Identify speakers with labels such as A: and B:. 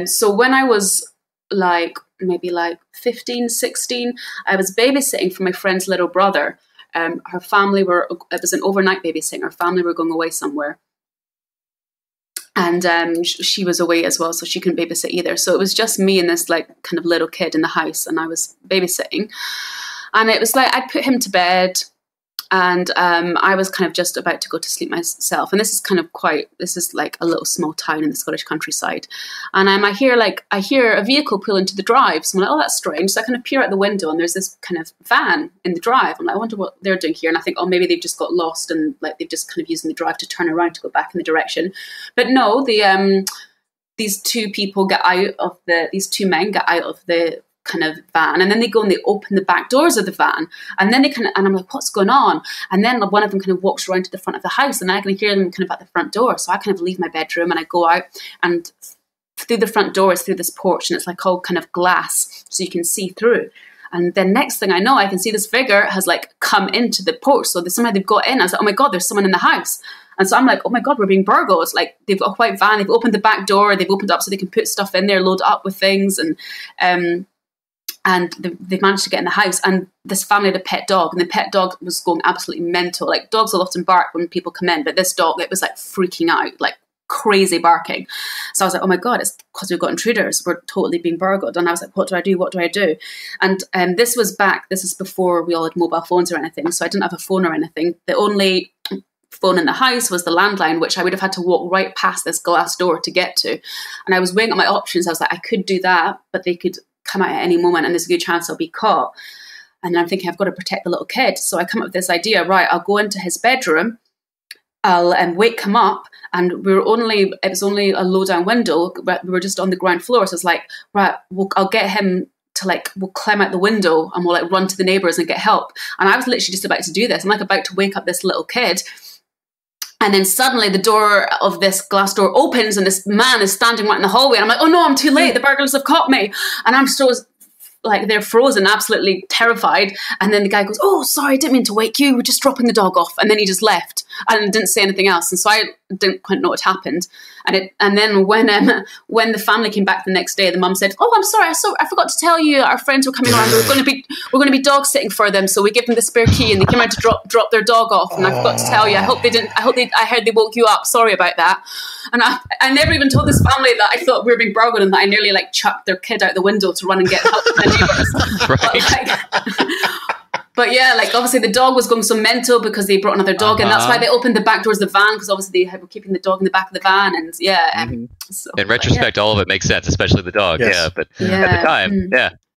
A: So when I was like maybe like 15, 16, I was babysitting for my friend's little brother. Her family it was an overnight babysitting. Her family were going away somewhere. And she was away as well, so she couldn't babysit either. So it was just me and this like kind of little kid in the house, and I was babysitting. And it was like I'd put him to bed, and I was kind of just about to go to sleep myself. And this is like a little small town in the Scottish countryside. And I hear a vehicle pull into the drive. So I'm like, oh, that's strange. So I kind of peer out the window, and there's this kind of van in the drive. I'm like, I wonder what they're doing here. And I think, oh, maybe they've just got lost, and like they've just kind of using the drive to turn around to go back in the direction. But no, these two men get out of the kind of van, and then they go and they open the back doors of the van, and then and I'm like, what's going on? And then one of them kind of walks around to the front of the house, and I can hear them kind of at the front door. So I kind of leave my bedroom and I go out, and through the front door is through this porch, and it's like all kind of glass, so you can see through. And then next thing I know, I can see this figure has like come into the porch. So somehow they've got in. I was like, oh my God, there's someone in the house. And so I'm like, oh my God, we're being burgled. Like they've got a white van, they've opened the back door, they've opened up so they can put stuff in there, load it up with things, and they've managed to get in the house. And this family had a pet dog, and the pet dog was going absolutely mental. Like dogs will often bark when people come in, but this dog, it was like freaking out, like crazy barking. So I was like, oh my God, it's because we've got intruders. We're totally being burgled. And I was like, what do I do? What do I do? And this is before we all had mobile phones or anything. So I didn't have a phone or anything. The only phone in the house was the landline, which I would have had to walk right past this glass door to get to. And I was weighing up my options. I was like, I could do that, but they could come out at any moment and there's a good chance I'll be caught. And I'm thinking, I've got to protect the little kid. So I come up with this idea, right, I'll go into his bedroom, I'll wake him up, and it was only a low down window, we were just on the ground floor. So it's like, right, I'll get him to we'll climb out the window and we'll run to the neighbours and get help. And I was literally just about to do this. I'm about to wake up this little kid. And then suddenly the door of this glass door opens and this man is standing right in the hallway. And I'm like, oh no, I'm too late. The burglars have caught me. And I'm so they're frozen, absolutely terrified. And then the guy goes, oh, sorry, I didn't mean to wake you. We're just dropping the dog off. And then he just left and didn't say anything else. And so I didn't quite know what happened. And then when the family came back the next day, the mum said, oh, I'm sorry, I forgot to tell you, our friends were coming around. We're going to be dog sitting for them. So we give them the spare key, and they came out to drop their dog off. And I forgot to tell you. I heard they woke you up. Sorry about that. And I never even told this family that I thought we were being burgled, and that I nearly chucked their kid out the window to run and get help from the neighbours.
B: Right.
A: But yeah, obviously the dog was going so mental because they brought another dog, and that's why they opened the back doors of the van, because obviously they were keeping the dog in the back of the van, and yeah.
B: So, in retrospect, all of it makes sense, especially the dog. Yes. Yeah, but at the time,